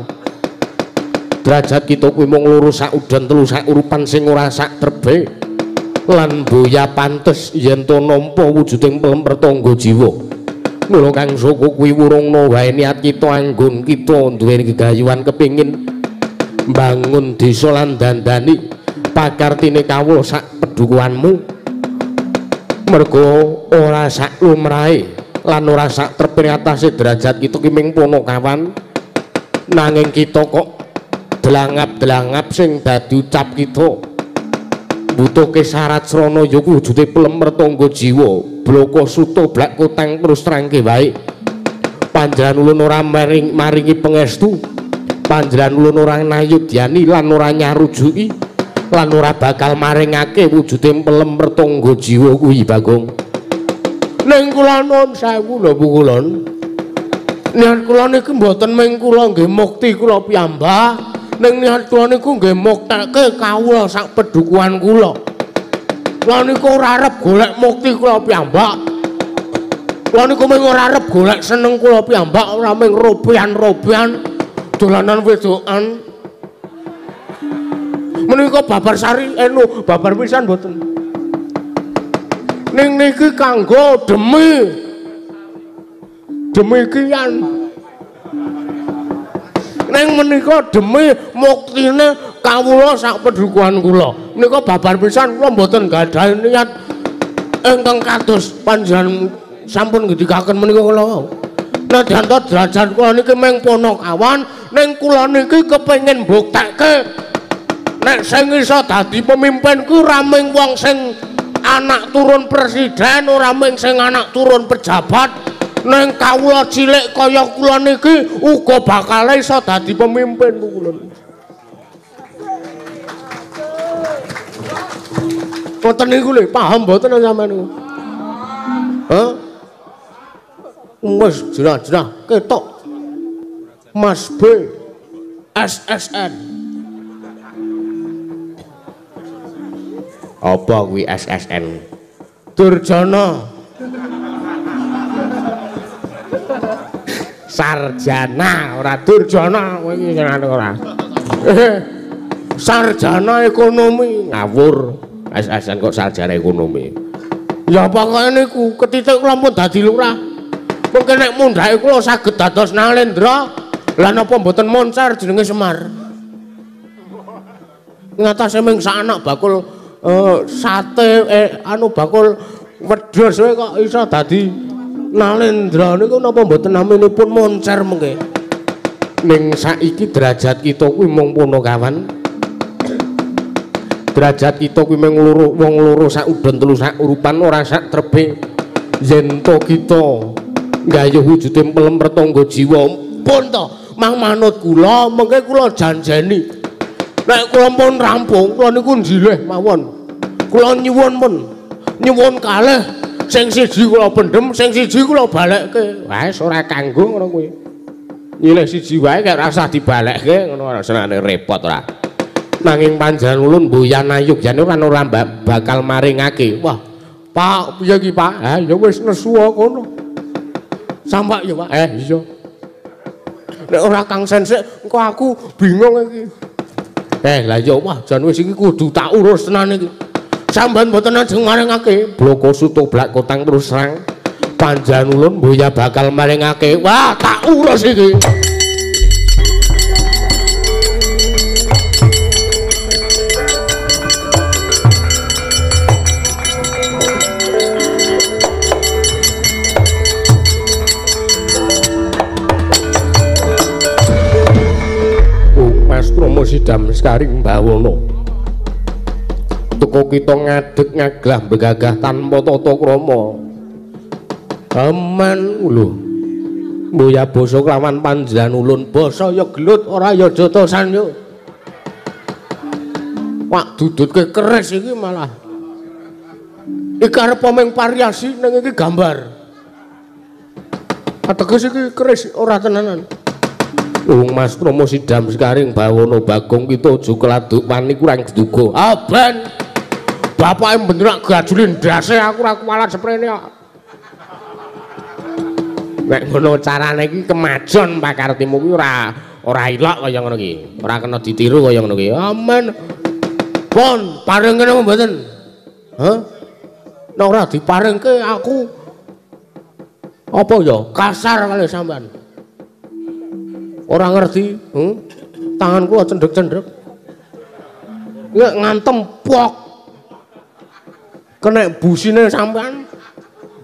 Derajat kita kuwi mung loro sak udan telu sak urupan sing ora sak terbe. Lan Mboya pantes yen to nampa wujuding pelem pertangga jiwa. Mula Kang Soko kuwi wurungna wae niat kita anggon kita duweni gegayuhan kepingin mbangun desa lan dandani pakartine kawula sak pedukuhanmu. Mergo ora sak lumrahe lan ora sak terpene atase derajat kita ki ming pono kawan. Nanging kita kok delangap-delangap sing dadi ucap kita. Butuhke syarat srana ya kuwi wujude pelem pertangga jiwa. Bloko suto blak kotang terus terangke wae. Panjenengan ulun ora maringi pangestu. Panjenengan ulun ora nayudyani lan ora nyarujuki lan ora bakal maringake wujude pelem pertangga jiwa kuwi Bagong. Ning kula nuwun sewu lho Bu Kulon. Niat kula niki mboten mung kula nggih mukti kula piyambak. Ning niat kula niku nggih muktekke kawula sak pedukuhan kula. Kula niku ora arep golek mukti kula piyambak. Kula niku mung ora arep golek seneng kula piyambak, ora mung robian-robian dolanan wedokan. Menika babar sari babar pisan mboten. Ning niki kanggo demi kian. Ning menika demi muktine kawula sak pedukuhan kula. Nika babar pisan kula mboten gadhahi niat ingkang kados panjenengan sampun ngendikaken menika kula. Nadyan to derajat kula niki mung ponokawan, ning kula niki kepengin mbuktekke nek sing iso dadi pemimpin ku ora mung wong sing anak turun presiden, ora mung sing anak turun pejabat. Neng kawula cilik kaya kula niki uga bakal iso dadi pemimpin kula. Ngoten niku lho, paham mboten sampeyan niku? Hah? Wis jerah-jerah ketok. Mas B SSN. Apa kuwi SSN? Durjana. Sarjana ora durjana kowe iki ora. Sarjana ekonomi ngawur. SSN kok sarjana ekonomi. Ya pokoke niku ketitik kula pun dadi lurah. Mungkin nek mundhake kula saged dados Nalendra. Lah napa mboten Moncer jenenge Semar. Ngatasé ming sak anak bakul sate bakul wedhus kok iso dadi Nalendra niku napa mboten naminipun Moncer mengke. Ning saiki derajat kita kuwi mung pono kawan. Derajat kita kuwi mung wong loro sak udon telu sak urupan ora sak trebe. Yen to kita nggayuh wujude pelem pertangga jiwa pun to mang manut kula mengke kula janjeni. Nek kula pun rampung kula niku njilih mawon. Kula nyuwun kalih. Sing siji kula pendhem, sing siji kula balekke. Wes ora kanggo ngono kuwi. Nyilih siji wae kek ora usah dibalekke ngono ora senane repot ora. Nanging panjenengan ulun mboyan ayugyane ora bakal maringake. Wah, Pak, piye iki, Pak? Ya wis nesu kono. Sampak ya, Pak. Iya. Nek ora Kang Sensik, engko aku bingung iki. Lah ya wah, jan wis iki kudu tak urus tenan iki. Sampeyan mboten ajeng maringake bloko suto blak kotang terus serang panjenengan ulun mboya bakal maringake. Wah tak urus iki. Mas Kromo Sidam Skaring Bawono teko kita ngadeg ngaglah begagah tanpa tata krama. Aman lho. Mboya basa kelawan panjenengan ulun basa ya gelut ora ya jotosan yo. Wak dudutke keris iki malah Iki arep pomeng variasi ning iki gambar. Ateges iki keris ora tenanan. Wong Mas Kromo Sidam Sekaring Bawono Bagong kita aja keladuk wani kurang duga. Aban. Bapake bener gajuli ndase aku ora kuwalat seprene kok. Nek ngono carane iki kemajon pakartimu kuwi ora ilok kaya ngono iki. Ora kena ditiru kaya ngono iki. Aman. Pon, paring kene mboten? Hah? Nek ora diparingke aku apa ya? Kasar kali sampean. Ora ngerti, tangan kula cendhek-cendhek. Nek ngantem pok. Kena busine sampean.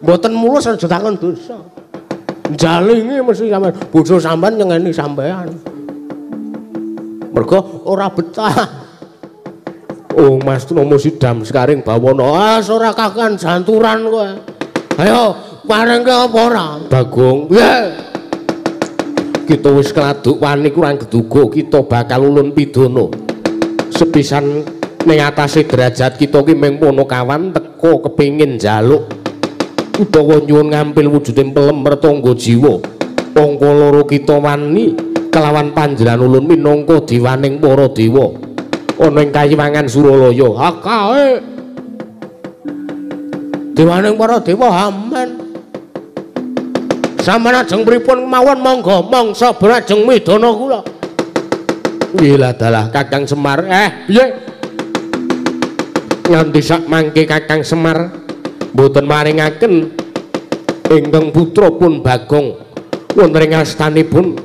Mboten mulus aja takon dosa. Jalinge mesti sampean bojo sampean nyengeni sampean. Mergo ora betah. Oh Mas Kromo Sidam Sekaring Bawono, ora kakan janturan kowe. Ayo, parengke apa ora? Bagong, piye? Kita wis keladuk wani kurang geduga, kita bakal ulun pidana. Sepisan ning atase derajat kita ki mung Ponokawan teko kepingin njaluk utawa nyuwun ngampil wujuding pelem mertangga jiwa. Angka loro kita wani kelawan panjenengan ulun minangka dewaning para dewa. Ana ing Kayiwangan Suralaya. Hakae. Dewaning para dewa aman. Sampeyan ajeng pripun kemawon monggo mangsa brajeng midana kula. Wila dalah Kakang Semar. Piye? Nganti sak mangke Kakang Semar mboten maringaken ingkang putra pun Bagong wonten ing astanipun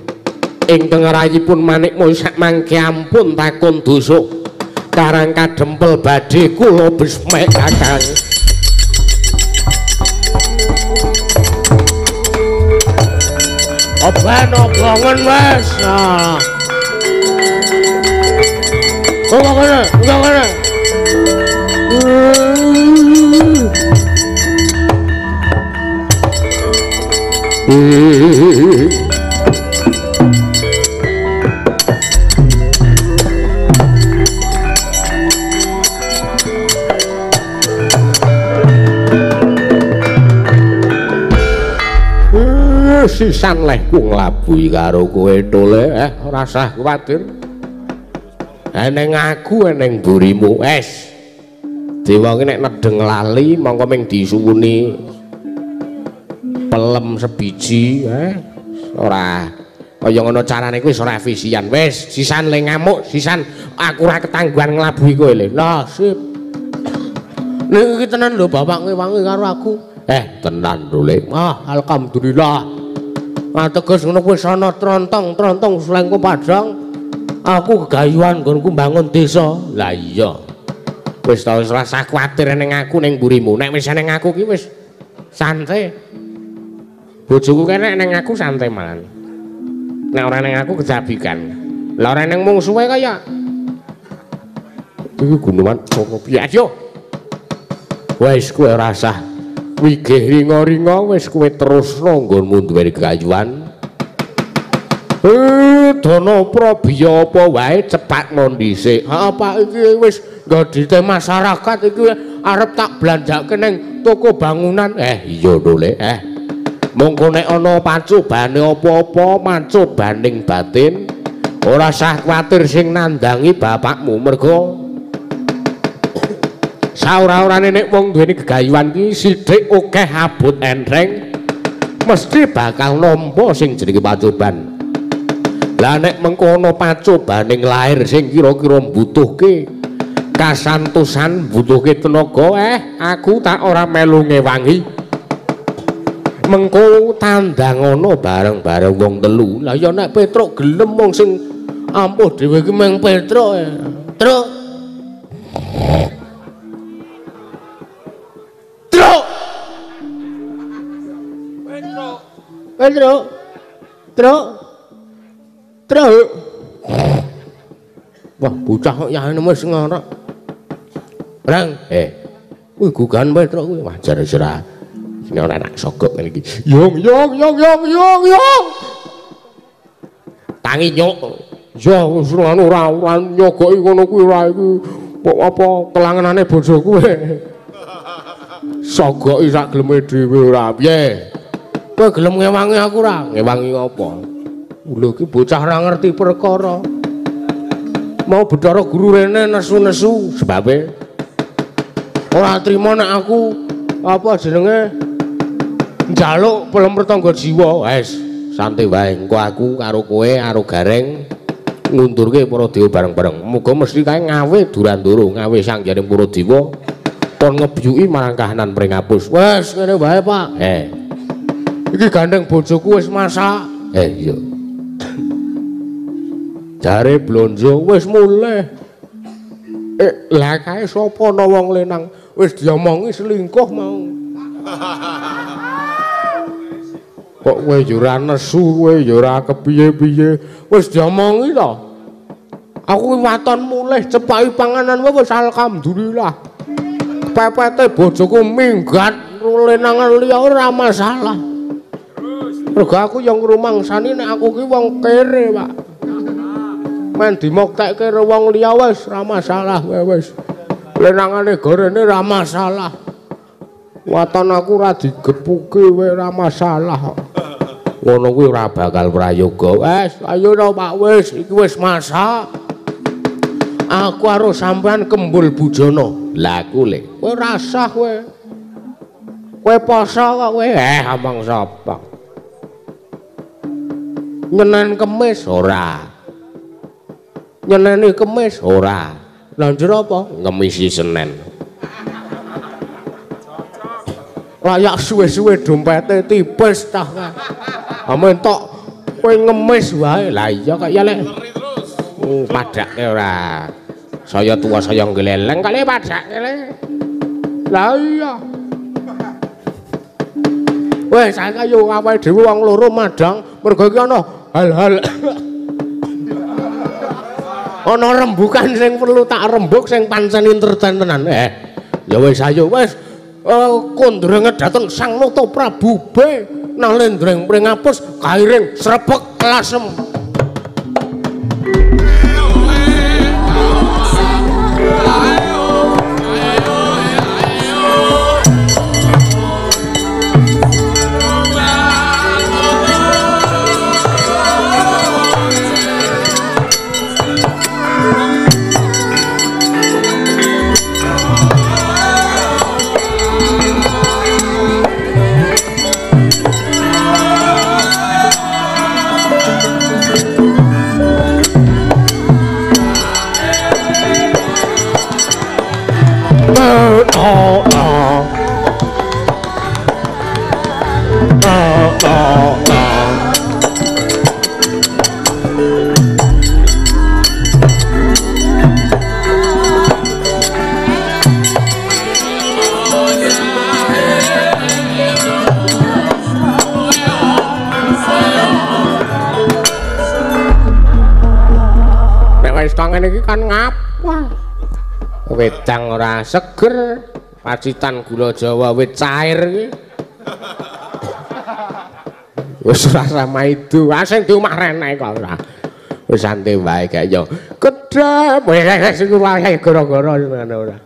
ingkang rayipun Manikmaya sak mangke ampun takon dosa. Karang kadempel badhe kula besmek Kakang. Oban-obangan wes. Enggak kena. Sisan lehku nglabuhi karo kowe tole ora usah kuwatir. Eneng aku eneng burimu dewa ki nek nedeng lali mongko ming disuwuni pelem sebiji ora kaya ngono carane kuwi ora efisien. Wis sisan le ngamuk sisan aku ora ketangguhan nglabuhi kowe le. Lah sip. Nek iki tenan lho bapak ngewangi karo aku. Tenan lho le. Alhamdulillah. Ateges ngono kuwi ana trontong Slengko Padang. Aku gegayuhan nggonku bangun desa. Lah iya. Wis ta wis rasa kuwatir ning aku ning mburimu. Nek wis ning aku ki wis santai. Bojoku kene ning aku santai malan. Nek ora ning aku kejabikan. Lah ora ning mungsuhe kaya. Iki guneman opo piye yo. Wis kowe ora usah wigih ringa-ringa wis kowe terusno nggonmu duwe kegayuhan. Dana Prabiya apa wae cepat mon dhisik. Pak iki wis nggedite masyarakat iki arep tak blanjake ning toko bangunan. Iya lho Le. Monggo nek ana pacobane apa-apa macobaning batin ora usah kuwatir sing nandangi bapakmu mergo saora-orane nek wong duweni gegayuhan ki sithik akeh abot enreng mesti bakal nampa sing jenenge pacoban. Lah nek mengko ana pacobaning lair sing kira-kira mbutuhke kasantosan, mbutuhke tenaga, aku tak ora melu ngewangi. Mengko tandangono bareng-bareng wong telu. Lah ya nek Petruk gelem wong sing ampuh dhewe ki meng Petruk. Truk. Truk. Wah, bocah kok yane wis ngono. Rang, kuwi gugan Petruk kuwi wajar sira. Sing ora enak sogok ngene iki. Yung. Tangi nyuk. Ya wis ora nyogoki ngono kuwi ora iki. Apa kelangenane bojo kuwi. sogoki sak geleme dhewe ora piye. Kowe gelem ngewangi aku ora? Ngewangi apa? Lho iki bocah ora ngerti perkara. Mau Bathara Guru rene nesu-nesu sebabe ora trima nek aku apa jenenge njaluk pelem pertangga jiwa. Wes, santai wae. Engko aku karo kowe karo Gareng ngundurke para dewa bareng-bareng. Muga mesti kae ngawe Durandara, ngawe Sanghyang para dewa pon ngebyuki marang kahanan Pringapus. Wes ngene wae, Pak. Iki gandeng bojoku wis masak. Iya. Jare blonjo wis mulih. Lah kae sapa ana wong lenang wis diomongi selingkuh mau. Kok kowe yo ora nesu, kowe yo ora kepiye-piye. Wis diomongi to. Aku waton mulih cepaki panganan wis alhamdulillah. Pepete bojoku minggat lenangan liya ora masalah. Mergo aku yang ngrumangsani nek aku ki wong kere, Pak. Men dimoktekke karo wong liya wis ora masalah wis. Lenangane gorene ora masalah. Waton aku ora digepuki ora masalah. Ngono kuwi ora bakal prayoga. Wes, ayo to Pak wis iki wis masak. Aku karo sampean kembul bujana. Lah aku le, kowe rasah kowe. Kowe poso kok kowe. Omong sapa? Nyenen Kemis ora. Nyeneni Kemis ora. Lah njero apa? Ngemisi Senin. Layak suwe-suwe dompete tipis tah. Amen tok kowe ngemis wae. Lah iya kok ya lek. Padake ora. Saya tua saya ngeleleng kali padake le. Lah iya. Wes saiki yo awake dhewe wong loro madang mergo iki ana hal-hal ana rembukan sing perlu tak rembuk sing pancen entertain tenan. Ya wis ayo wis kondrenge dateng Sang Nata Prabu B nalendreng Pringapus kairing srebek lasem. Tangan iki kan ngapa? Wedang ora seger, pacitan gula Jawa wit cair iki. Wis ora sama itu, sing di omah rene kok ora. Wis santai wae gak yo. Kedhep, wis iku wae gara-gara ngono ora.